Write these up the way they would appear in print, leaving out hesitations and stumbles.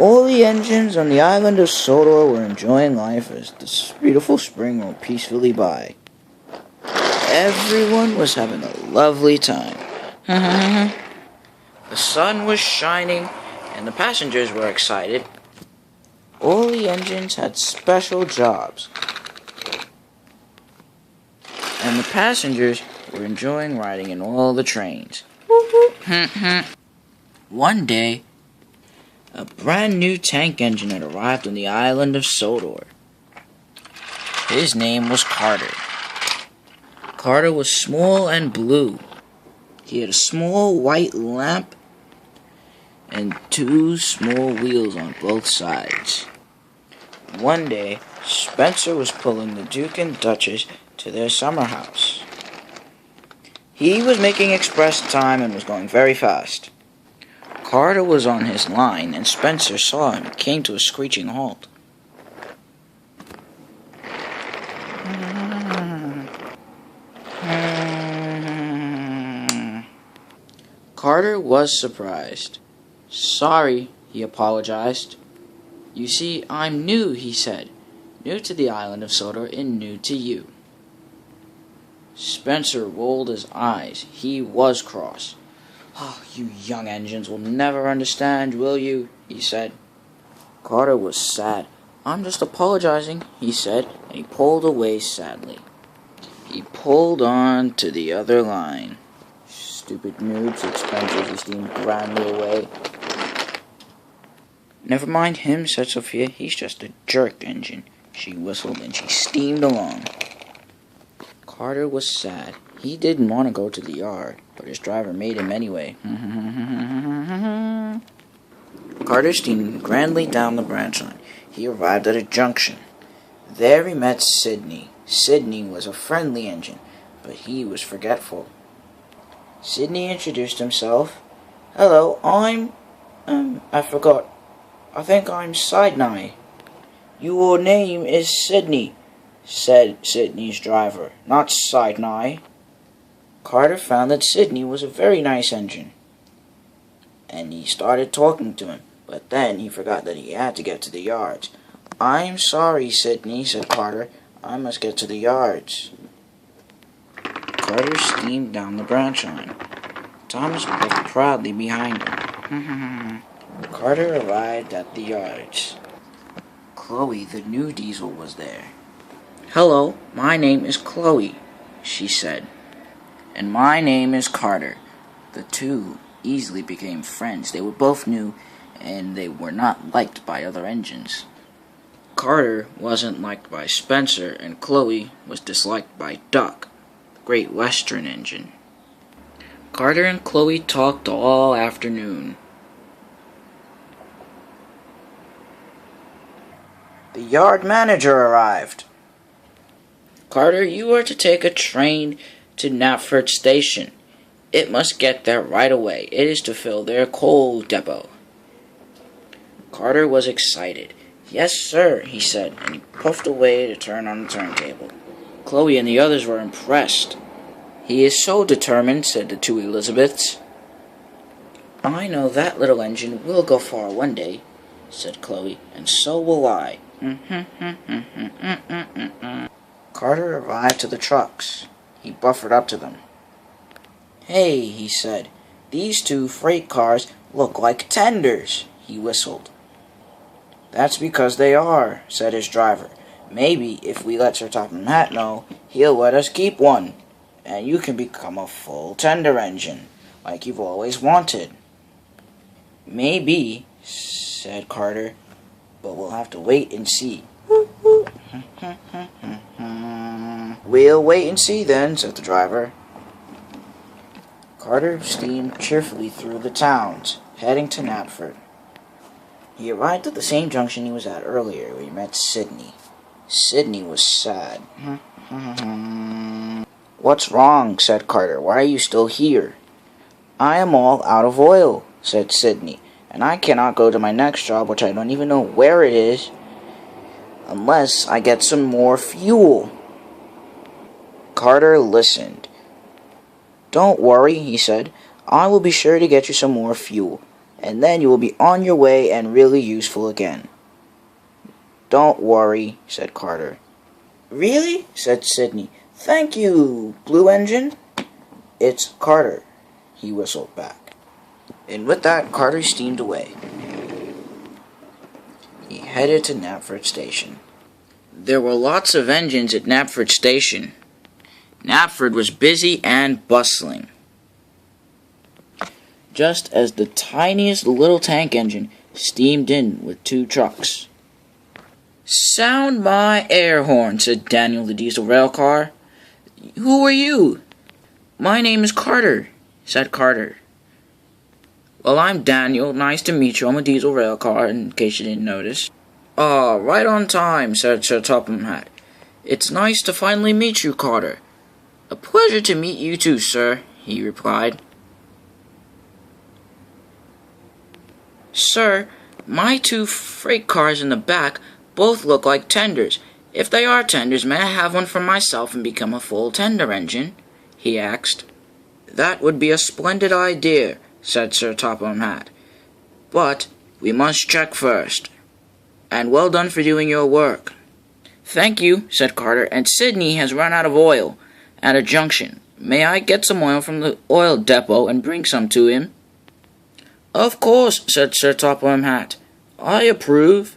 All the engines on the island of Sodor were enjoying life as this beautiful spring rolled peacefully by. Everyone was having a lovely time. The sun was shining, and the passengers were excited. All the engines had special jobs, and the passengers were enjoying riding in all the trains. One day, a brand new tank engine had arrived on the island of Sodor. His name was Carter. Carter was small and blue. He had a small white lamp and 2 small wheels on both sides. One day, Spencer was pulling the Duke and Duchess to their summer house. He was making express time and was going very fast. Carter was on his line, and Spencer saw him and came to a screeching halt. Carter was surprised. "Sorry," he apologized. "You see, I'm new," he said. "New to the island of Sodor and new to you." Spencer rolled his eyes. He was cross. "Oh, you young engines will never understand, will you?" he said. Carter was sad. "I'm just apologizing," he said, and he pulled away sadly. He pulled on to the other line. "Stupid noob," said Spencer as he steamed grandly away. "Never mind him," said Sophia. "He's just a jerk engine." She whistled and she steamed along. Carter was sad. He didn't want to go to the yard, but his driver made him anyway. Carter steamed grandly down the branch line. He arrived at a junction. There he met Sydney. Sydney was a friendly engine, but he was forgetful. Sydney introduced himself. "Hello, I forgot. I think I'm Sidney." "Your name is Sydney," said Sydney's driver, "not Sidney." Carter found that Sydney was a very nice engine, and he started talking to him, but then he forgot that he had to get to the yards. "I'm sorry, Sydney," said Carter. "I must get to the yards." Carter steamed down the branch line. Thomas walked proudly behind him. Carter arrived at the yards. Chloe, the new diesel, was there. "Hello, my name is Chloe," she said. "And my name is Carter." The two easily became friends. They were both new, and they were not liked by other engines. Carter wasn't liked by Spencer, and Chloe was disliked by Duck, the Great Western engine. Carter and Chloe talked all afternoon. The yard manager arrived. "Carter, you are to take a train to Knapford Station. It must get there right away. It is to fill their coal depot." Carter was excited. "Yes, sir," he said, and he puffed away to turn on the turntable. Chloe and the others were impressed. "He is so determined," said the 2 Elizabeths. "I know that little engine will go far one day," said Chloe, "and so will I." Carter arrived to the trucks. He buffered up to them. "Hey," he said, "these 2 freight cars look like tenders." He whistled. "That's because they are," said his driver. "Maybe if we let Sir Topham Hatt know, he'll let us keep one, and you can become a full tender engine, like you've always wanted." "Maybe," said Carter, "but we'll have to wait and see." "We'll wait and see then," said the driver. Carter steamed cheerfully through the towns, heading to Knapford. He arrived at the same junction he was at earlier, where he met Sydney. Sydney was sad. "What's wrong?" said Carter. "Why are you still here?" "I am all out of oil," said Sydney, "and I cannot go to my next job, which I don't even know where it is, unless I get some more fuel." Carter listened. "Don't worry," he said. "I will be sure to get you some more fuel. and then you will be on your way and really useful again." "Don't worry," said Carter. "Really?" said Sydney. "Thank you, Blue Engine." "It's Carter," he whistled back. And with that, Carter steamed away. He headed to Knapford Station. There were lots of engines at Knapford Station. Knapford was busy and bustling. Just as the tiniest little tank engine steamed in with 2 trucks. "Sound my air horn," said Daniel the diesel rail car. "Who are you?" "My name is Carter," said Carter. "Well, I'm Daniel. Nice to meet you. I'm a diesel rail car, in case you didn't notice." "Ah, right on time," said Sir Topham Hatt. "It's nice to finally meet you, Carter." "A pleasure to meet you too, sir," he replied. "Sir, my 2 freight cars in the back both look like tenders. If they are tenders, may I have one for myself and become a full tender engine?" he asked. "That would be a splendid idea," said Sir Topham Hatt. "But we must check first. And well done for doing your work." "Thank you," said Carter, "and Sydney has run out of oil at a junction. May I get some oil from the oil depot and bring some to him?" "Of course," said Sir Topham Hatt. "I approve."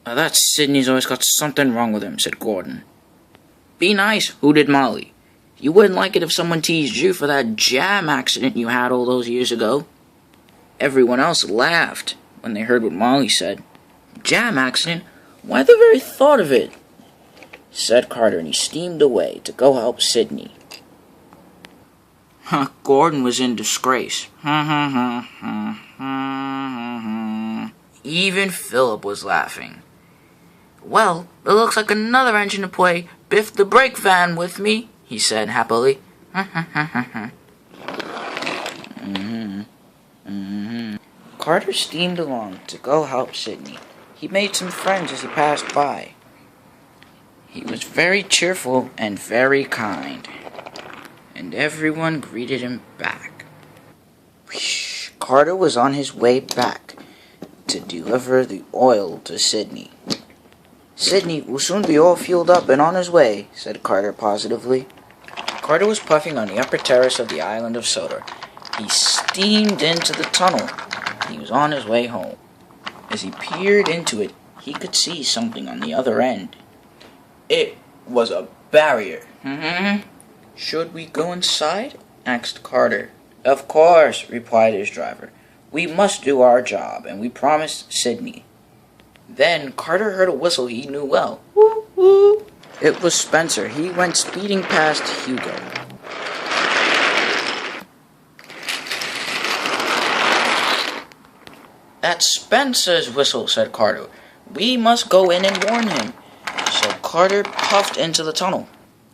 "That Sydney's always got something wrong with him," said Gordon. "Be nice," hooted Molly. "You wouldn't like it if someone teased you for that jam accident you had all those years ago." Everyone else laughed when they heard what Molly said. "Jam accident? Why, the very thought of it," said Carter, and he steamed away to go help Sydney. Gordon was in disgrace. Even Philip was laughing. "Well, it looks like another engine to play Biff the Brake Van with me," he said happily. Carter steamed along to go help Sydney. He made some friends as he passed by. He was very cheerful and very kind, and everyone greeted him back. Carter was on his way back to deliver the oil to Sydney. "Sydney will soon be all fueled up and on his way," said Carter positively. Carter was puffing on the upper terrace of the island of Sodor. He steamed into the tunnel. He was on his way home. As he peered into it, he could see something on the other end. It was a barrier. "Should we go inside?" asked Carter. "Of course," replied his driver. "We must do our job, and we promised Sydney." Then Carter heard a whistle he knew well. "Woo, woo." It was Spencer. He went speeding past Hugo. "That's Spencer's whistle," said Carter. "We must go in and warn him." So Carter puffed into the tunnel.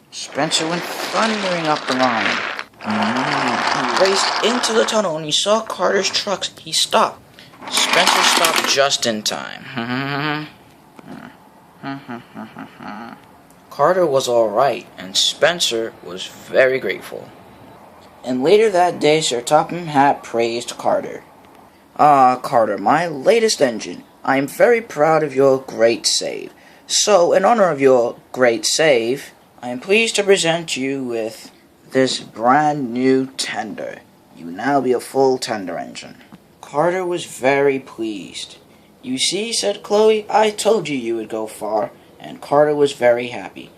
Spencer went thundering up the line. He raced into the tunnel and he saw Carter's trucks. He stopped. Spencer stopped just in time. Carter was all right, and Spencer was very grateful. And later that day, Sir Topham Hatt praised Carter. "Ah, Carter, my latest engine. I am very proud of your great save. So, in honor of your great save, I am pleased to present you with this brand new tender. You now be a full tender engine." Carter was very pleased. "You see," said Chloe, "I told you you would go far," and Carter was very happy.